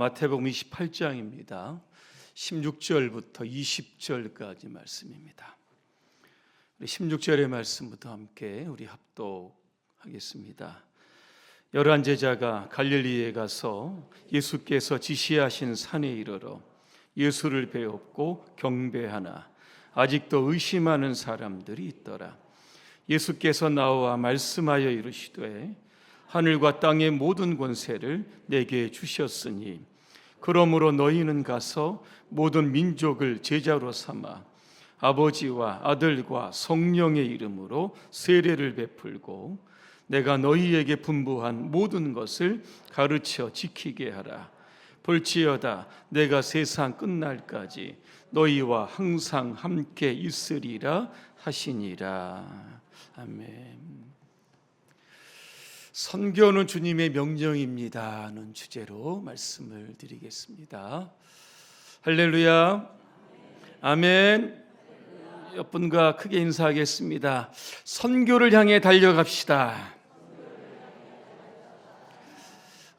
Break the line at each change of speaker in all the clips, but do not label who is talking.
마태복음 28장입니다. 16절부터 20절까지 말씀입니다. 16절의 말씀부터 함께 우리 합독하겠습니다. 열한 제자가 갈릴리에 가서 예수께서 지시하신 산에 이르러 예수를 배웠고 경배하나 아직도 의심하는 사람들이 있더라. 예수께서 나와 말씀하여 이르시되 하늘과 땅의 모든 권세를 내게 주셨으니 그러므로 너희는 가서 모든 민족을 제자로 삼아 아버지와 아들과 성령의 이름으로 세례를 베풀고 내가 너희에게 분부한 모든 것을 가르쳐 지키게 하라. 볼지어다 내가 세상 끝날까지 너희와 항상 함께 있으리라 하시니라. 아멘. 선교는 주님의 명령입니다는 주제로 말씀을 드리겠습니다. 할렐루야. 아멘. 옆분과 크게 인사하겠습니다. 선교를 향해 달려갑시다.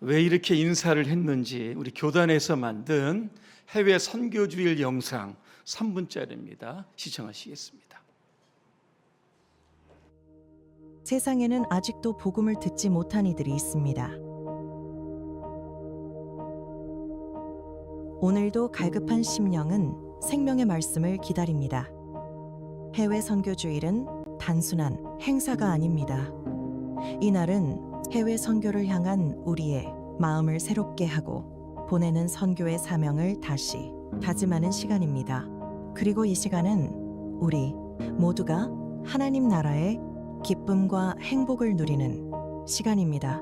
왜 이렇게 인사를 했는지 우리 교단에서 만든 해외 선교주일 영상 3분짜리입니다. 시청하시겠습니다.
세상에는 아직도 복음을 듣지 못한 이들이 있습니다. 오늘도 갈급한 심령은 생명의 말씀을 기다립니다. 해외 선교주일은 단순한 행사가 아닙니다. 이날은 해외 선교를 향한 우리의 마음을 새롭게 하고 보내는 선교의 사명을 다시 다짐하는 시간입니다. 그리고 이 시간은 우리 모두가 하나님 나라의 기쁨과 행복을 누리는 시간입니다.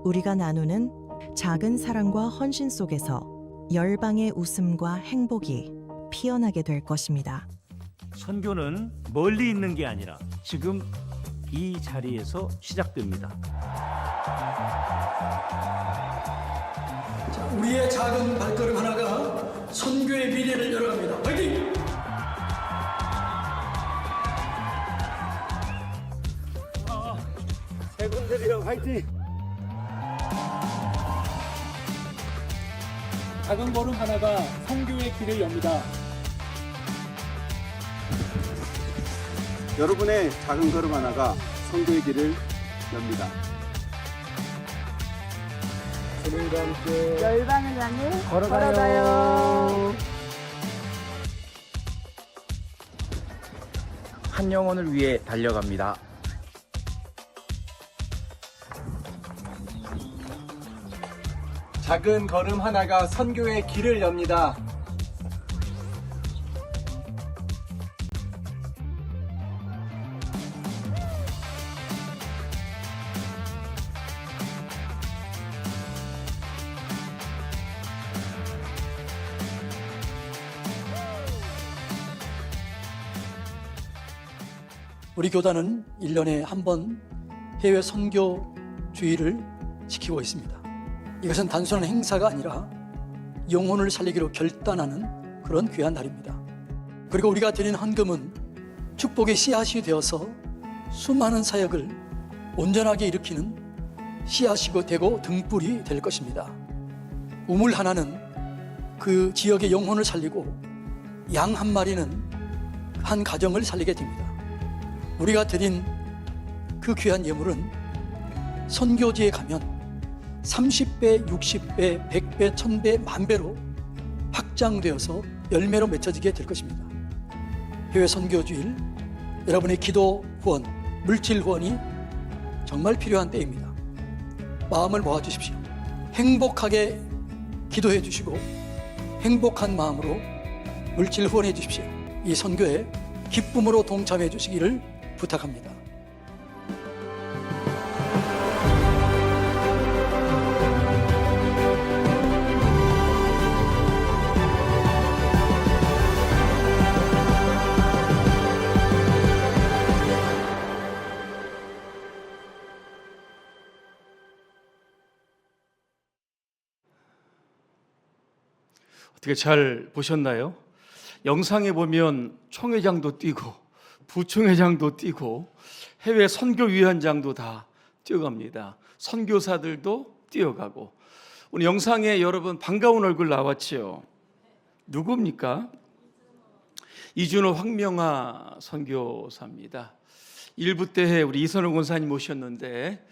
우리가 나누는 작은 사랑과 헌신 속에서 열방의 웃음과 행복이 피어나게 될 것입니다.
선교는 멀리 있는 게 아니라 지금 이 자리에서 시작됩니다.
자, 우리의 작은 발걸음 하나가 선교의 미래를 열어갑니다. 화이팅!
세군들이랑 화이팅!
작은 걸음 하나가 선교의 길을 엽니다.
여러분의 작은 걸음 하나가 선교의 길을 엽니다.
주님과 함께
열방을 향해
걸어가요.
한 영혼을 위해 달려갑니다.
작은 걸음 하나가 선교의 길을 엽니다.
우리 교단은 1년에 한 번 해외 선교 주일을 지키고 있습니다. 이것은 단순한 행사가 아니라 영혼을 살리기로 결단하는 그런 귀한 날입니다. 그리고 우리가 드리는 헌금은 축복의 씨앗이 되어서 수많은 사역을 온전하게 일으키는 씨앗이고 되고 등불이 될 것입니다. 우물 하나는 그 지역의 영혼을 살리고 양 한 마리는 한 가정을 살리게 됩니다. 우리가 드린 그 귀한 예물은 선교지에 가면 30배, 60배, 100배, 1000배, 만배로 확장되어서 열매로 맺혀지게 될 것입니다. 해외 선교주일, 여러분의 기도 후원, 물질 후원이 정말 필요한 때입니다. 마음을 모아주십시오. 행복하게 기도해 주시고 행복한 마음으로 물질 후원해 주십시오. 이 선교에 기쁨으로 동참해 주시기를 부탁합니다.
어떻게 잘 보셨나요? 영상에 보면 총회장도 뛰고 부총회장도 뛰고 해외 선교위원장도 다 뛰어갑니다. 선교사들도 뛰어가고 오늘 영상에 여러분 반가운 얼굴 나왔죠? 누굽니까? 이준호 황명아 선교사입니다. 일부 때에 우리 이선호 권사님 모셨는데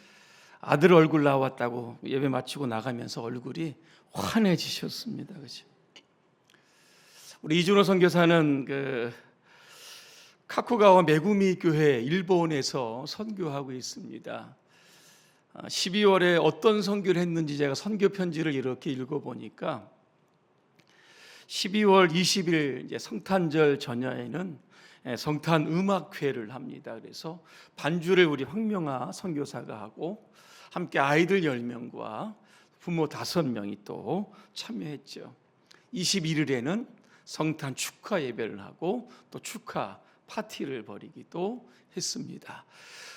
아들 얼굴 나왔다고 예배 마치고 나가면서 얼굴이 환해지셨습니다. 그죠? 우리 이준호 선교사는 카쿠가와 메구미 교회 일본에서 선교하고 있습니다. 12월에 어떤 선교를 했는지 제가 선교 편지를 이렇게 읽어보니까 12월 20일 이제 성탄절 전야에는 성탄 음악회를 합니다. 그래서 반주를 우리 황명아 선교사가 하고 함께 아이들 10명과 부모 5명이 또 참여했죠. 21일에는 성탄 축하 예배를 하고 또 축하 파티를 벌이기도 했습니다.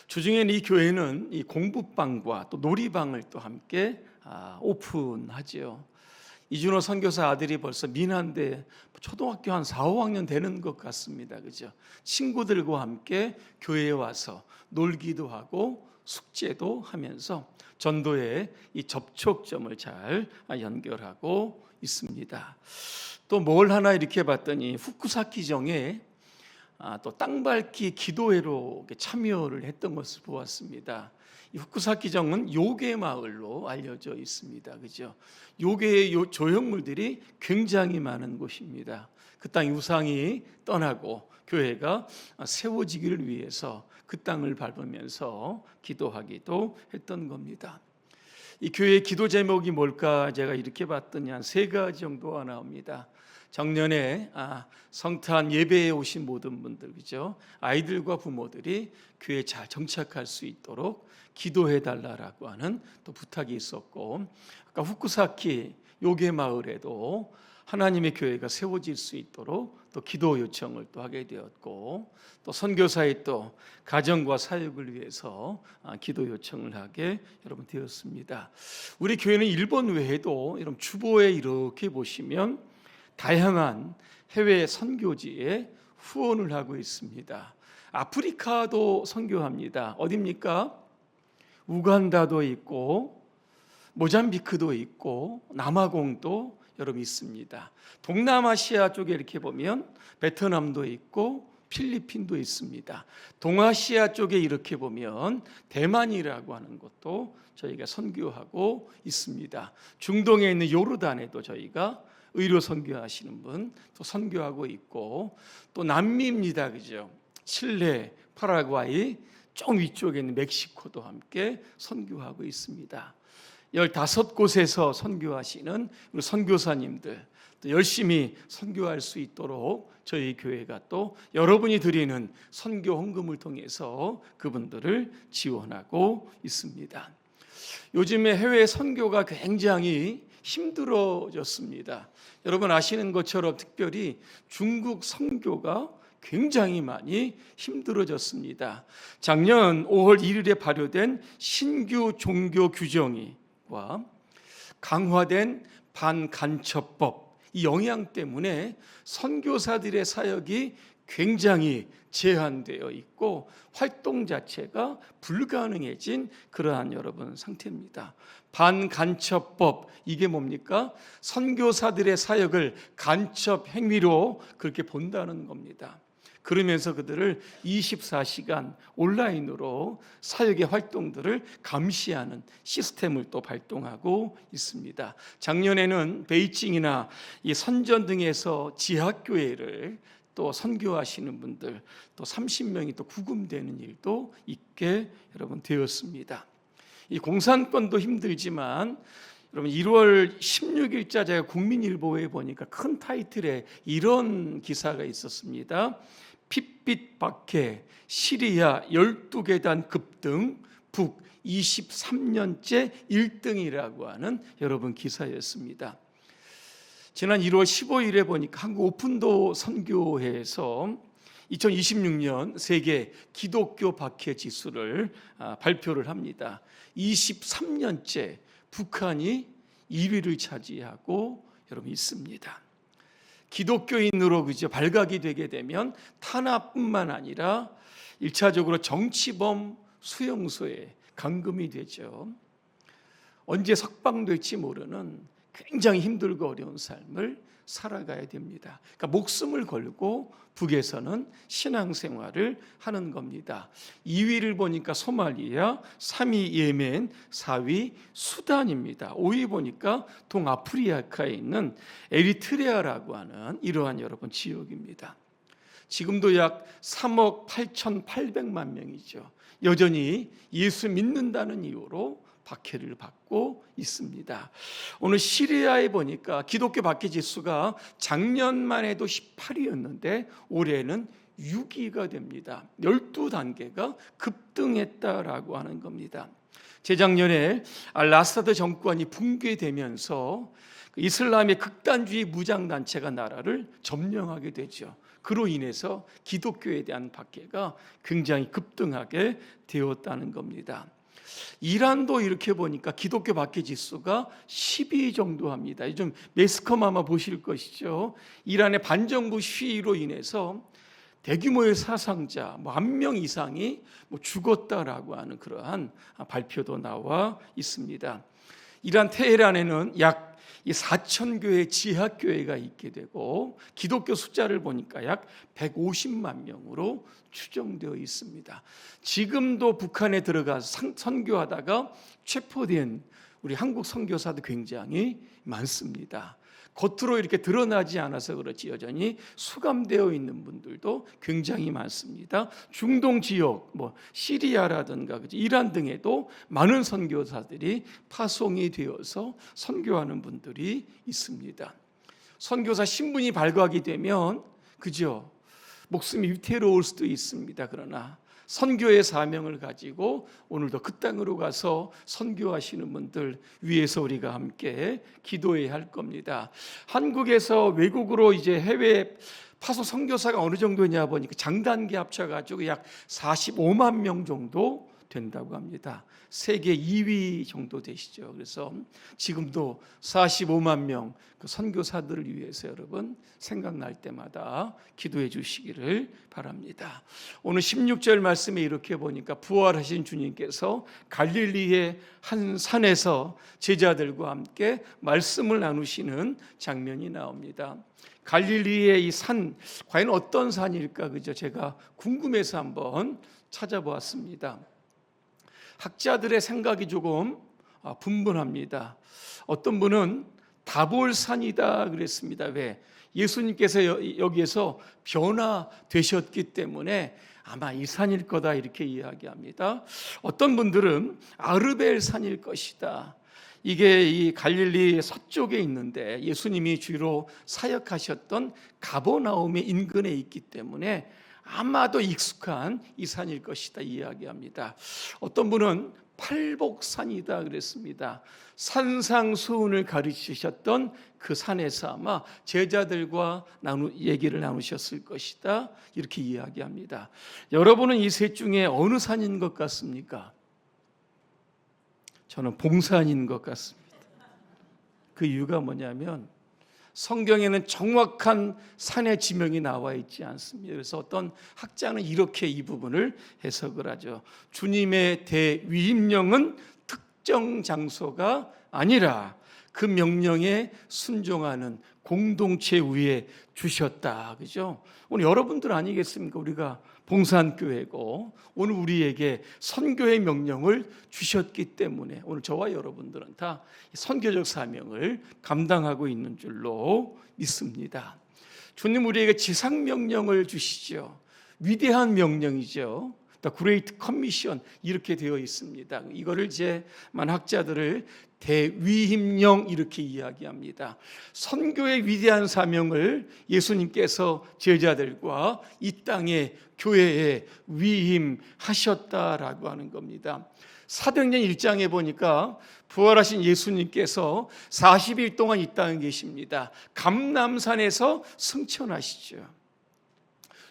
주중에는 이 교회는 이 공부방과 또 놀이방을 또 함께 오픈하죠. 이준호 선교사 아들이 벌써 미나인데 초등학교 한 4, 5학년 되는 것 같습니다. 그죠? 친구들과 함께 교회에 와서 놀기도 하고 숙제도 하면서 전도의 이 접촉점을 잘 연결하고 있습니다. 또 뭘 하나 이렇게 봤더니 후쿠사키정에 또 땅밟기 기도회로 참여를 했던 것을 보았습니다. 이 후쿠사키정은 요괴 마을로 알려져 있습니다. 그죠? 요괴의 조형물들이 굉장히 많은 곳입니다. 그 땅 우상이 떠나고 교회가 세워지기를 위해서 그 땅을 밟으면서 기도하기도 했던 겁니다. 이 교회의 기도 제목이 뭘까 제가 이렇게 봤더니 한 3가지 정도가 나옵니다. 작년에 성탄 예배에 오신 모든 분들, 그죠? 아이들과 부모들이 교회에 잘 정착할 수 있도록 기도해 달라라고 하는 또 부탁이 있었고, 아까 후쿠사키 요괴 마을에도 하나님의 교회가 세워질 수 있도록 또 기도 요청을 또 하게 되었고, 또 선교사의 또 가정과 사역을 위해서 기도 요청을 하게 여러분 되었습니다. 우리 교회는 일본 외에도 여러분 주보에 이렇게 보시면 다양한 해외 선교지에 후원을 하고 있습니다. 아프리카도 선교합니다. 어디입니까? 우간다도 있고 모잠비크도 있고 남아공도 여러분 있습니다. 동남아시아 쪽에 이렇게 보면 베트남도 있고 필리핀도 있습니다. 동아시아 쪽에 이렇게 보면 대만이라고 하는 것도 저희가 선교하고 있습니다. 중동에 있는 요르단에도 저희가 의료 선교하시는 분 또 선교하고 있고, 또 남미입니다. 그죠? 칠레, 파라과이, 좀 위쪽에 있는 멕시코도 함께 선교하고 있습니다. 15곳에서 선교하시는 우리 선교사님들 또 열심히 선교할 수 있도록 저희 교회가 또 여러분이 드리는 선교 헌금을 통해서 그분들을 지원하고 있습니다. 요즘에 해외 선교가 굉장히 힘들어졌습니다. 여러분 아시는 것처럼 특별히 중국 선교가 굉장히 많이 힘들어졌습니다. 작년 5월 1일에 발효된 신규 종교 규정과 강화된 반간첩법, 이 영향 때문에 선교사들의 사역이 굉장히 제한되어 있고 활동 자체가 불가능해진 그러한 여러분 상태입니다. 반간첩법, 이게 뭡니까? 선교사들의 사역을 간첩 행위로 그렇게 본다는 겁니다. 그러면서 그들을 24시간 온라인으로 사역의 활동들을 감시하는 시스템을 또 발동하고 있습니다. 작년에는 베이징이나 이 선전 등에서 지하교회를 또 선교하시는 분들 또 30명이 또 구금되는 일도 있게 여러분 되었습니다. 이 공산권도 힘들지만 여러분 1월 16일자 제가 국민일보에 보니까 큰 타이틀에 이런 기사가 있었습니다. 핏빛 박해, 시리아 12계단 급등, 북 23년째 1등이라고 하는 여러분 기사였습니다. 지난 1월 15일에 보니까 한국 오픈도 선교회에서 2026년 세계 기독교 박해 지수를 발표를 합니다. 23년째 북한이 1위를 차지하고 여러분 있습니다. 기독교인으로 그죠 발각이 되게 되면 탄압뿐만 아니라 1차적으로 정치범 수용소에 감금이 되죠. 언제 석방될지 모르는 굉장히 힘들고 어려운 삶을 살아가야 됩니다. 그러니까 목숨을 걸고 북에서는 신앙생활을 하는 겁니다. 2위를 보니까 소말리아, 3위 예멘, 4위 수단입니다. 5위 보니까 동아프리카에 있는 에리트레아라고 하는 이러한 여러분 지역입니다. 지금도 약 3억 8,800만 명이죠. 여전히 예수 믿는다는 이유로 박해를 받고 있습니다. 오늘 시리아에 보니까 기독교 박해 지수가 작년만 해도 18위였는데 올해는 6위가 됩니다. 12단계가 급등했다라고 하는 겁니다. 재작년에 알아사드 정권이 붕괴되면서 이슬람의 극단주의 무장단체가 나라를 점령하게 되죠. 그로 인해서 기독교에 대한 박해가 굉장히 급등하게 되었다는 겁니다. 이란도 이렇게 보니까 기독교 박해 지수가 12 정도 합니다. 좀 매스컴 아마 보실 것이죠. 이란의 반정부 시위로 인해서 대규모의 사상자 10,000명 이상이 죽었다라고 하는 그러한 발표도 나와 있습니다. 이란 테헤란에는 약 4,000교회 지하교회가 있게 되고 기독교 숫자를 보니까 약 150만 명으로 추정되어 있습니다. 지금도 북한에 들어가서 선교하다가 체포된 우리 한국 선교사도 굉장히 많습니다. 겉으로 이렇게 드러나지 않아서 그렇지 여전히 수감되어 있는 분들도 굉장히 많습니다. 중동 지역, 시리아라든가 이란 등에도 많은 선교사들이 파송이 되어서 선교하는 분들이 있습니다. 선교사 신분이 발각이 되면 그죠? 목숨이 위태로울 수도 있습니다. 그러나 선교의 사명을 가지고 오늘도 그 땅으로 가서 선교하시는 분들 위해서 우리가 함께 기도해야 할 겁니다. 한국에서 외국으로 이제 해외 파송 선교사가 어느 정도냐 보니까 장단기 합쳐가지고 약 45만 명 정도 된다고 합니다. 세계 2위 정도 되시죠. 그래서 지금도 45만 명 그 선교사들을 위해서 여러분 생각날 때마다 기도해 주시기를 바랍니다. 오늘 16절 말씀에 이렇게 보니까 부활하신 주님께서 갈릴리의 한 산에서 제자들과 함께 말씀을 나누시는 장면이 나옵니다. 갈릴리의 이 산 과연 어떤 산일까 그죠? 제가 궁금해서 한번 찾아보았습니다. 학자들의 생각이 조금 분분합니다. 어떤 분은 다볼산이다 그랬습니다. 왜? 예수님께서 여기에서 변화되셨기 때문에 아마 이 산일 거다 이렇게 이야기합니다. 어떤 분들은 아르벨 산일 것이다. 이게 이 갈릴리 서쪽에 있는데 예수님이 주로 사역하셨던 가버나움의 인근에 있기 때문에 아마도 익숙한 이 산일 것이다 이야기합니다. 어떤 분은 팔복산이다 그랬습니다. 산상수훈을 가르치셨던 그 산에서 아마 제자들과 얘기를 나누셨을 것이다 이렇게 이야기합니다. 여러분은 이 셋 중에 어느 산인 것 같습니까? 저는 봉산인 것 같습니다. 그 이유가 뭐냐면 성경에는 정확한 산의 지명이 나와 있지 않습니다. 그래서 어떤 학자는 이렇게 이 부분을 해석을 하죠. 주님의 대위임령은 특정 장소가 아니라 그 명령에 순종하는 공동체 위에 주셨다. 그죠? 오늘 여러분들 아니겠습니까? 우리가 봉산교회고 오늘 우리에게 선교의 명령을 주셨기 때문에 오늘 저와 여러분들은 다 선교적 사명을 감당하고 있는 줄로 믿습니다. 주님 우리에게 지상명령을 주시죠. 위대한 명령이죠. The Great Commission 이렇게 되어 있습니다. 이거를 이제 만학자들을 대위임령 이렇게 이야기합니다. 선교의 위대한 사명을 예수님께서 제자들과 이 땅의 교회에 위임하셨다라고 하는 겁니다. 사도행전 1장에 보니까 부활하신 예수님께서 40일 동안 이 땅에 계십니다. 감람산에서 승천하시죠.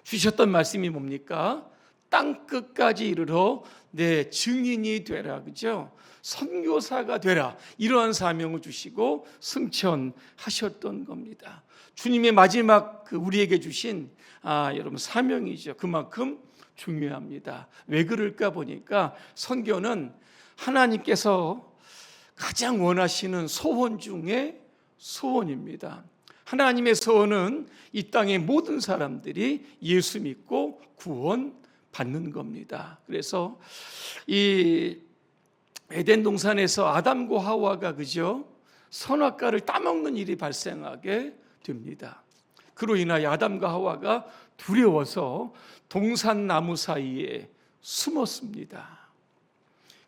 주셨던 말씀이 뭡니까? 땅 끝까지 이르러 내 증인이 되라. 그죠? 선교사가 되라. 이러한 사명을 주시고 승천하셨던 겁니다. 주님의 마지막 우리에게 주신 여러분 사명이죠. 그만큼 중요합니다. 왜 그럴까 보니까 선교는 하나님께서 가장 원하시는 소원 중에 소원입니다. 하나님의 소원은 이 땅의 모든 사람들이 예수 믿고 구원 받는 겁니다. 그래서 이 에덴 동산에서 아담과 하와가 그죠? 선악과를 따먹는 일이 발생하게 됩니다. 그로 인하여 아담과 하와가 두려워서 동산 나무 사이에 숨었습니다.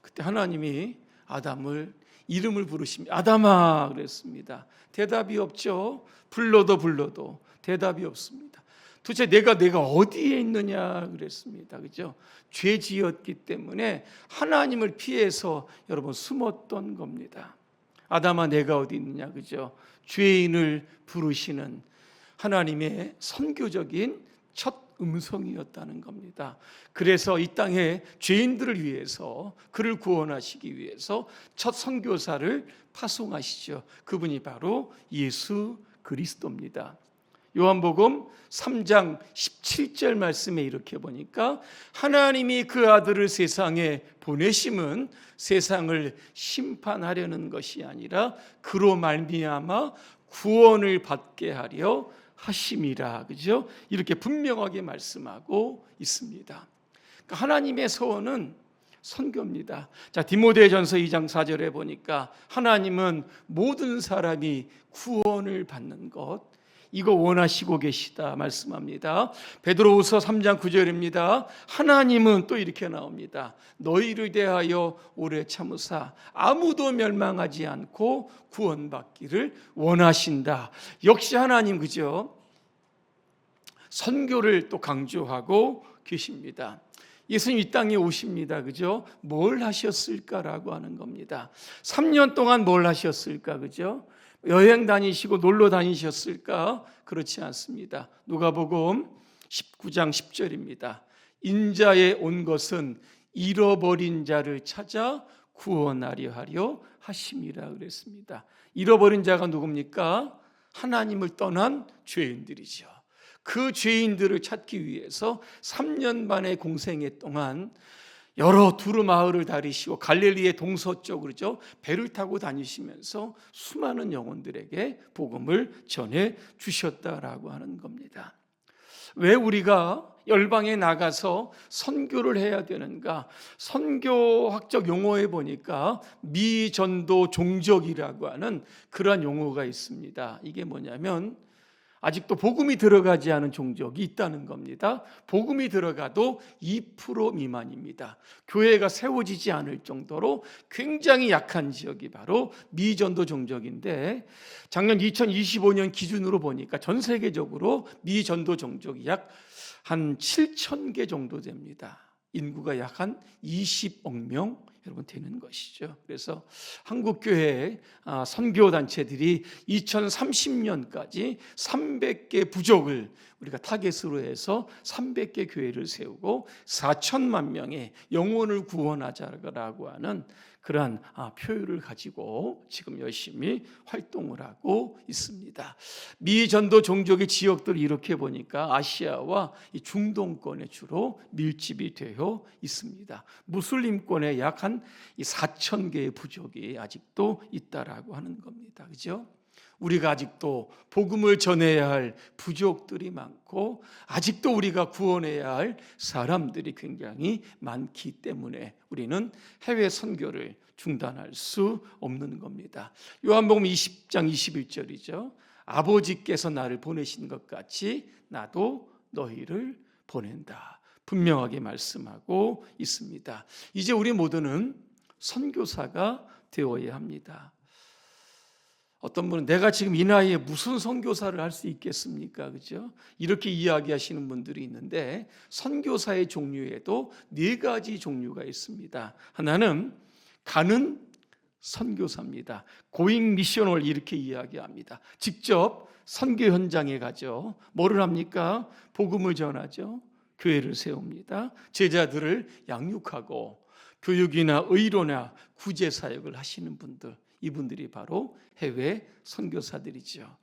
그때 하나님이 아담을 이름을 부르십니다. 아담아 그랬습니다. 대답이 없죠. 불러도 대답이 없습니다. 도대체 내가 어디에 있느냐 그랬습니다. 그죠? 죄 지었기 때문에 하나님을 피해서 여러분 숨었던 겁니다. 아담아 내가 어디 있느냐 그죠? 죄인을 부르시는 하나님의 선교적인 첫 음성이었다는 겁니다. 그래서 이 땅에 죄인들을 위해서 그를 구원하시기 위해서 첫 선교사를 파송하시죠. 그분이 바로 예수 그리스도입니다. 요한복음 3장 17절 말씀에 이렇게 보니까 하나님이 그 아들을 세상에 보내심은 세상을 심판하려는 것이 아니라 그로 말미암아 구원을 받게 하려 하심이라. 그죠? 이렇게 분명하게 말씀하고 있습니다. 그러니까 하나님의 소원은 선교입니다. 자, 디모데전서 2장 4절에 보니까 하나님은 모든 사람이 구원을 받는 것 이거 원하시고 계시다 말씀합니다. 베드로후서 3장 9절입니다. 하나님은 또 이렇게 나옵니다. 너희를 대하여 오래 참으사 아무도 멸망하지 않고 구원받기를 원하신다. 역시 하나님 그죠? 선교를 또 강조하고 계십니다. 예수님 이 땅에 오십니다. 그죠? 뭘 하셨을까라고 하는 겁니다. 3년 동안 뭘 하셨을까? 그죠? 여행 다니시고 놀러 다니셨을까? 그렇지 않습니다. 누가복음 19장 10절입니다. 인자에 온 것은 잃어버린 자를 찾아 구원하려 하려 하심이라 그랬습니다. 잃어버린 자가 누굽니까? 하나님을 떠난 죄인들이죠. 그 죄인들을 찾기 위해서 3년 반의 공생애 동안 여러 두루 마을을 다니시고 갈릴리의 동서쪽으로죠 배를 타고 다니시면서 수많은 영혼들에게 복음을 전해 주셨다라고 하는 겁니다. 왜 우리가 열방에 나가서 선교를 해야 되는가? 선교학적 용어에 보니까 미전도 종족이라고 하는 그러한 용어가 있습니다. 이게 뭐냐면 아직도 복음이 들어가지 않은 종족이 있다는 겁니다. 복음이 들어가도 2% 미만입니다. 교회가 세워지지 않을 정도로 굉장히 약한 지역이 바로 미전도 종족인데 작년 2025년 기준으로 보니까 전 세계적으로 미전도 종족이 약 한 7천 개 정도 됩니다. 인구가 약 한 20억 명 여러분 되는 것이죠. 그래서 한국교회 선교단체들이 2030년까지 300개 부족을 우리가 타겟으로 해서 300개 교회를 세우고 4천만 명의 영혼을 구원하자라고 하는 그러한 표율을 가지고 지금 열심히 활동을 하고 있습니다. 미전도 종족의 지역들을 이렇게 보니까 아시아와 이 중동권에 주로 밀집이 되어 있습니다. 무슬림권에 약 한 4천 개의 부족이 아직도 있다라고 하는 겁니다. 그죠? 우리가 아직도 복음을 전해야 할 부족들이 많고 아직도 우리가 구원해야 할 사람들이 굉장히 많기 때문에 우리는 해외 선교를 중단할 수 없는 겁니다. 요한복음 20장 21절이죠. 아버지께서 나를 보내신 것 같이 나도 너희를 보낸다. 분명하게 말씀하고 있습니다. 이제 우리 모두는 선교사가 되어야 합니다. 어떤 분은 내가 지금 이 나이에 무슨 선교사를 할 수 있겠습니까? 그죠? 이렇게 이야기하시는 분들이 있는데 선교사의 종류에도 4가지 종류가 있습니다. 하나는 가는 선교사입니다. 고잉 미셔널 이렇게 이야기합니다. 직접 선교 현장에 가죠. 뭐를 합니까? 복음을 전하죠. 교회를 세웁니다. 제자들을 양육하고 교육이나 의료나 구제 사역을 하시는 분들, 이분들이 바로 해외 선교사들이죠.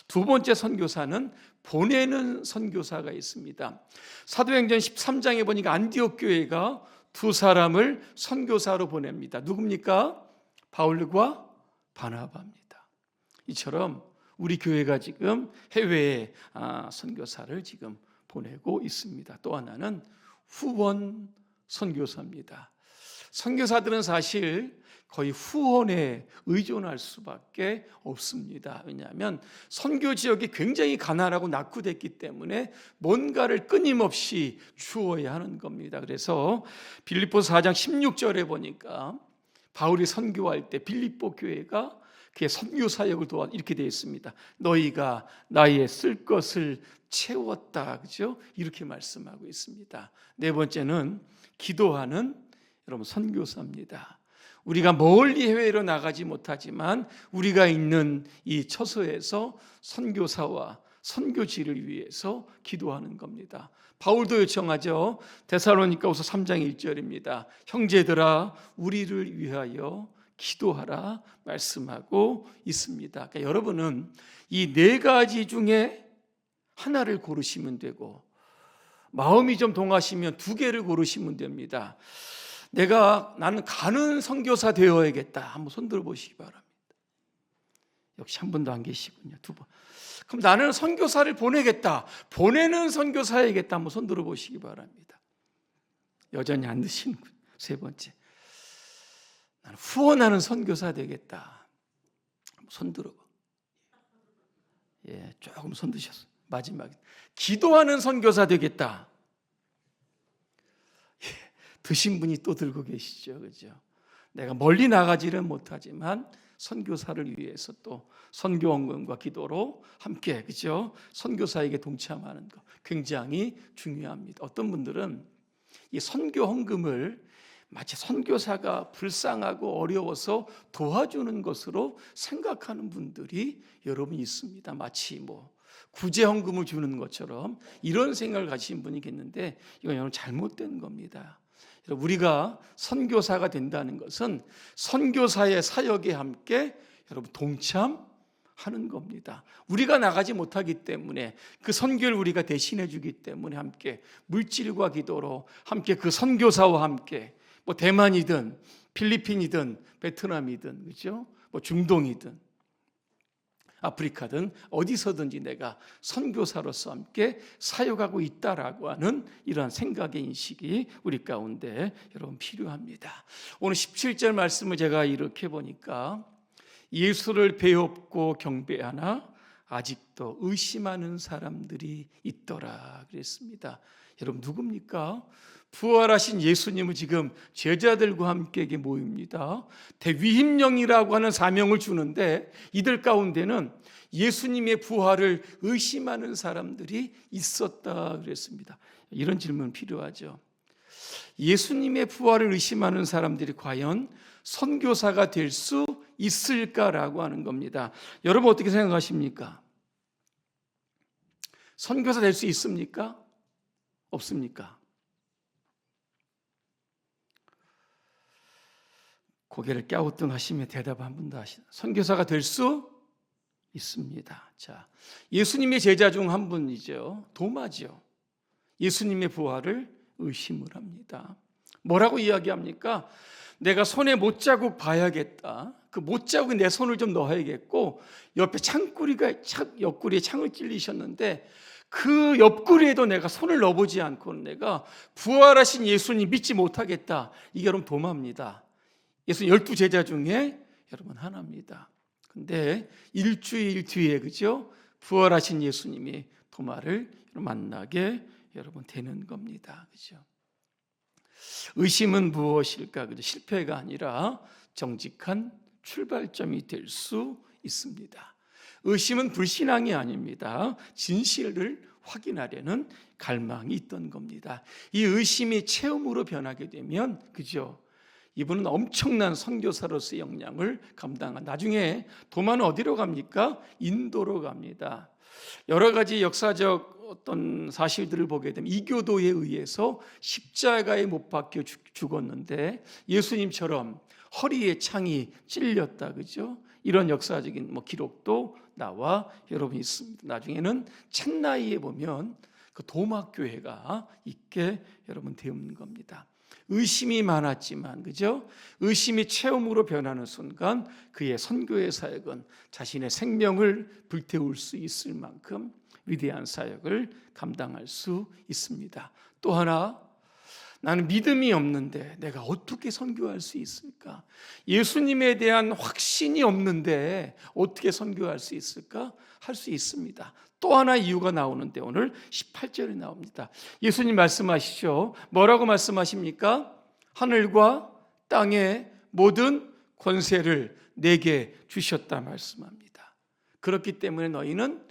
두 번째 선교사는 보내는 선교사가 있습니다. 사도행전 13장에 보니까 안디옥 교회가 2 사람을 선교사로 보냅니다. 누굽니까? 바울과 바나바입니다. 이처럼 우리 교회가 지금 해외에 선교사를 지금 보내고 있습니다. 또 하나는 후원 선교사입니다. 선교사들은 사실 거의 후원에 의존할 수밖에 없습니다. 왜냐하면 선교 지역이 굉장히 가난하고 낙후됐기 때문에 뭔가를 끊임없이 주어야 하는 겁니다. 그래서 빌립보서 4장 16절에 보니까 바울이 선교할 때 빌립보 교회가 그의 선교 사역을 도와 이렇게 되어 있습니다. 너희가 나의 쓸 것을 채웠다. 그죠? 이렇게 말씀하고 있습니다. 네 번째는 기도하는 여러분 선교사입니다. 우리가 멀리 해외로 나가지 못하지만 우리가 있는 이 처소에서 선교사와 선교지를 위해서 기도하는 겁니다. 바울도 요청하죠. 데살로니가후서 3장 1절입니다. 형제들아 우리를 위하여 기도하라 말씀하고 있습니다. 그러니까 여러분은 이 네 가지 중에 하나를 고르시면 되고 마음이 좀 동하시면 두 개를 고르시면 됩니다. 나는 가는 선교사 되어야겠다. 한번 손 들어 보시기 바랍니다. 역시 한 분도 안 계시군요. 두 번. 그럼 나는 선교사를 보내겠다. 보내는 선교사야겠다. 한번 손 들어 보시기 바랍니다. 여전히 안 드시는군요. 세 번째. 나는 후원하는 선교사 되겠다. 손 들어. 예, 조금 손 드셨어요. 마지막에 기도하는 선교사 되겠다. 예, 드신 분이 또 들고 계시죠, 그죠? 내가 멀리 나가지는 못하지만 선교사를 위해서 또 선교 헌금과 기도로 함께, 그죠? 선교사에게 동참하는 것 굉장히 중요합니다. 어떤 분들은 이 선교 헌금을 마치 선교사가 불쌍하고 어려워서 도와주는 것으로 생각하는 분들이 여러분 있습니다. 마치 구제 헌금을 주는 것처럼 이런 생각을 가지신 분이 있는데 이건 여러분 잘못된 겁니다. 우리가 선교사가 된다는 것은 선교사의 사역에 함께 여러분 동참하는 겁니다. 우리가 나가지 못하기 때문에 그 선교를 우리가 대신해 주기 때문에 함께 물질과 기도로 함께 그 선교사와 함께 대만이든 필리핀이든 베트남이든 그렇죠? 중동이든 아프리카든 어디서든지 내가 선교사로서 함께 사역하고 있다라고 하는 이러한 생각의 인식이 우리 가운데 여러분 필요합니다. 오늘 17절 말씀을 제가 이렇게 보니까 예수를 배웁고 경배하나 아직도 의심하는 사람들이 있더라 그랬습니다. 여러분 누굽니까? 부활하신 예수님을 지금 제자들과 함께 모입니다. 대위임령이라고 하는 사명을 주는데 이들 가운데는 예수님의 부활을 의심하는 사람들이 있었다 그랬습니다. 이런 질문 필요하죠. 예수님의 부활을 의심하는 사람들이 과연 선교사가 될 수 있을까라고 하는 겁니다. 여러분 어떻게 생각하십니까? 선교사 될 수 있습니까? 없습니까? 고개를 갸우뚱하시며 대답 한 분도 하시나? 선교사가 될 수 있습니다. 자, 예수님의 제자 중 한 분이죠. 도마죠. 예수님의 부활을 의심을 합니다. 뭐라고 이야기합니까? 내가 손에 못자국 봐야겠다. 그 못자국에 내 손을 좀 넣어야겠고 옆에 옆구리에 창을 찔리셨는데 그 옆구리에도 내가 손을 넣어보지 않고는 내가 부활하신 예수님 믿지 못하겠다. 이게 여러분 도마입니다. 예수 12제자 중에 여러분 하나입니다. 근데 일주일 뒤에 그죠? 부활하신 예수님이 도마를 만나게 여러분 되는 겁니다. 그죠? 의심은 무엇일까? 그죠? 실패가 아니라 정직한 출발점이 될 수 있습니다. 의심은 불신앙이 아닙니다. 진실을 확인하려는 갈망이 있던 겁니다. 이 의심이 체험으로 변하게 되면 그죠? 이분은 엄청난 선교사로서의 역량을 감당한 나중에 도마는 어디로 갑니까? 인도로 갑니다. 여러 가지 역사적 어떤 사실들을 보게 되면 이교도에 의해서 십자가에 못 박혀 죽었는데 예수님처럼 허리에 창이 찔렸다 그죠? 이런 역사적인 기록도 나와 여러분 있습니다. 나중에는 찻나이에 보면 그 도마 교회가 있게 여러분 되는 겁니다. 의심이 많았지만, 그죠? 의심이 체험으로 변하는 순간 그의 선교의 사역은 자신의 생명을 불태울 수 있을 만큼 위대한 사역을 감당할 수 있습니다. 또 하나, 나는 믿음이 없는데 내가 어떻게 선교할 수 있을까? 예수님에 대한 확신이 없는데 어떻게 선교할 수 있을까? 할 수 있습니다. 또 하나 이유가 나오는데 오늘 18절에 나옵니다. 예수님 말씀하시죠. 뭐라고 말씀하십니까? 하늘과 땅의 모든 권세를 내게 주셨다 말씀합니다. 그렇기 때문에 너희는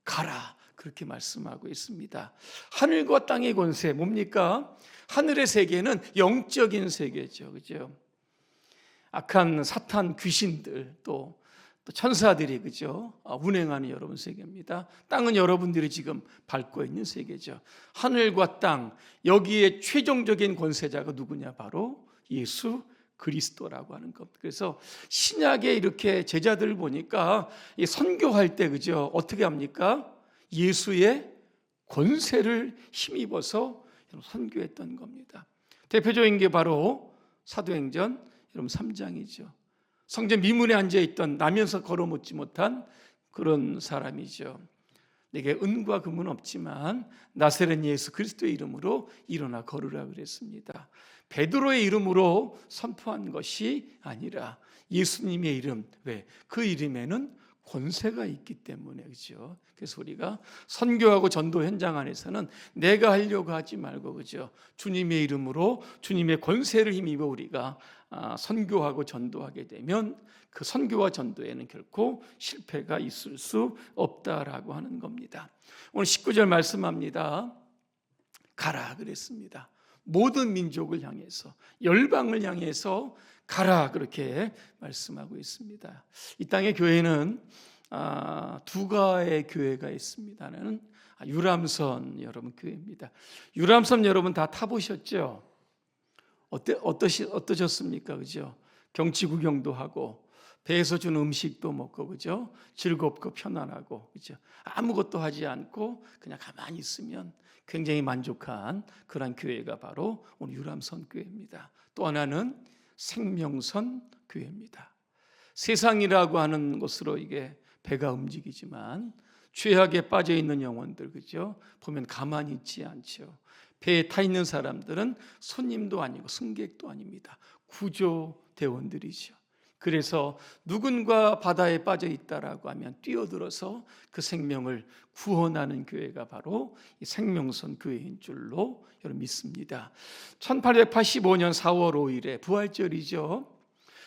가라, 그렇게 말씀하고 있습니다. 하늘과 땅의 권세 뭡니까? 하늘의 세계는 영적인 세계죠, 그죠? 악한 사탄 귀신들 또 천사들이, 그죠? 운행하는 여러분 세계입니다. 땅은 여러분들이 지금 밟고 있는 세계죠. 하늘과 땅, 여기에 최종적인 권세자가 누구냐? 바로 예수 그리스도라고 하는 것. 그래서 신약에 이렇게 제자들을 보니까 이 선교할 때, 그죠? 어떻게 합니까? 예수의 권세를 힘입어서 선교했던 겁니다. 대표적인 게 바로 사도행전 여러분 3장이죠. 성전 미문에 앉아있던 나면서 걸어먹지 못한 그런 사람이죠. 내게 은과 금은 없지만 나사렛 예수 그리스도의 이름으로 일어나 걸으라 그랬습니다. 베드로의 이름으로 선포한 것이 아니라 예수님의 이름, 왜? 그 이름에는 권세가 있기 때문에, 그죠? 그래서 우리가 선교하고 전도 현장 안에서는 내가 하려고 하지 말고, 그죠? 주님의 이름으로 주님의 권세를 힘입어 우리가 선교하고 전도하게 되면 그 선교와 전도에는 결코 실패가 있을 수 없다라고 하는 겁니다. 오늘 19절 말씀합니다. 가라 그랬습니다. 모든 민족을 향해서, 열방을 향해서 가라, 그렇게 말씀하고 있습니다. 이 땅의 교회는 두 가의 교회가 있습니다. 하나는 유람선 여러분 교회입니다. 유람선 여러분 다 타보셨죠? 어떠셨습니까? 그죠? 경치 구경도 하고 배에서 준 음식도 먹고, 그죠? 즐겁고 편안하고, 그죠? 아무것도 하지 않고 그냥 가만히 있으면 굉장히 만족한 그런 교회가 바로 오늘 유람선 교회입니다. 또 하나는 생명선 교회입니다. 세상이라고 하는 곳으로 이게 배가 움직이지만 죄악에 빠져 있는 영혼들, 그죠? 보면 가만히 있지 않죠. 배에 타 있는 사람들은 손님도 아니고 승객도 아닙니다. 구조대원들이죠. 그래서 누군가 바다에 빠져 있다라고 하면 뛰어들어서 그 생명을 구원하는 교회가 바로 이 생명선 교회인 줄로 여러분 믿습니다. 1885년 4월 5일에 부활절이죠.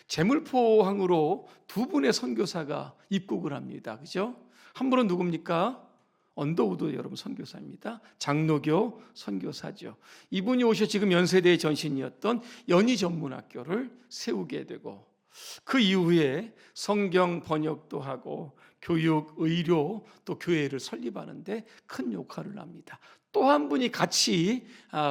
제물포항으로 두 분의 선교사가 입국을 합니다. 그죠? 한 분은 누굽니까? 언더우드 여러분 선교사입니다. 장로교 선교사죠. 이분이 오셔 지금 연세대의 전신이었던 연희전문학교를 세우게 되고, 그 이후에 성경 번역도 하고 교육, 의료, 또 교회를 설립하는데 큰 역할을 합니다. 또 한 분이 같이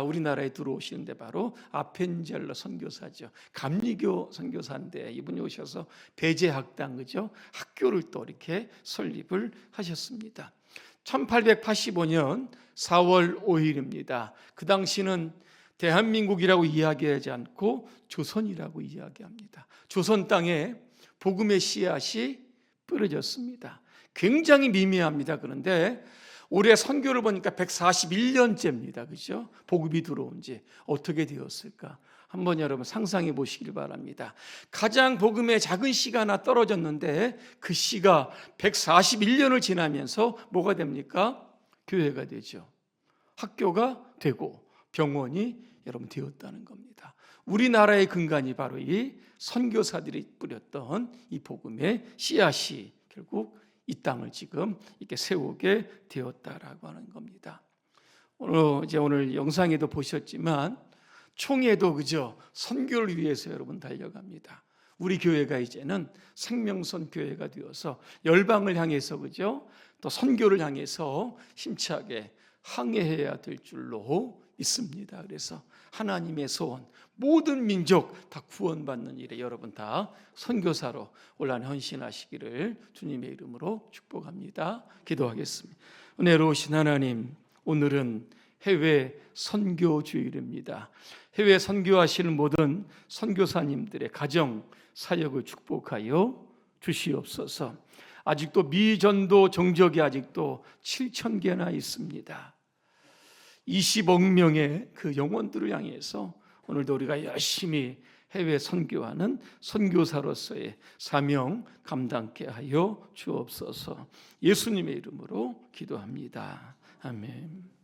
우리나라에 들어오시는데 바로 아펜젤러 선교사죠. 감리교 선교사인데 이분이 오셔서 배제학당, 그죠? 학교를 또 이렇게 설립을 하셨습니다. 1885년 4월 5일입니다. 그 당시는 대한민국이라고 이야기하지 않고 조선이라고 이야기합니다. 조선 땅에 복음의 씨앗이 뿌려졌습니다. 굉장히 미미합니다. 그런데 올해 선교를 보니까 141년째입니다. 그죠? 복음이 들어온 지 어떻게 되었을까? 한번 여러분 상상해 보시길 바랍니다. 가장 복음의 작은 씨가 하나 떨어졌는데 그 씨가 141년을 지나면서 뭐가 됩니까? 교회가 되죠. 학교가 되고 병원이 여러분 되었다는 겁니다. 우리나라의 근간이 바로 이 선교사들이 뿌렸던 이 복음의 씨앗이 결국 이 땅을 지금 이렇게 세우게 되었다라고 하는 겁니다. 오늘 영상에도 보셨지만 총회도, 그죠? 선교를 위해서 여러분 달려갑니다. 우리 교회가 이제는 생명선 교회가 되어서 열방을 향해서, 그죠? 또 선교를 향해서 힘차게 항해해야 될 줄로 있습니다. 그래서 하나님의 소원, 모든 민족 다 구원받는 일에 여러분 다 선교사로 올한 헌신하시기를 주님의 이름으로 축복합니다. 기도하겠습니다. 은혜로우신 하나님, 오늘은 해외 선교 주일입니다. 해외 선교하시는 모든 선교사님들의 가정 사역을 축복하여 주시옵소서. 아직도 미전도 정적이 아직도 7,000개나 있습니다. 20억 명의 그 영혼들을 향해서 오늘도 우리가 열심히 해외 선교하는 선교사로서의 사명 감당케 하여 주옵소서. 예수님의 이름으로 기도합니다. 아멘.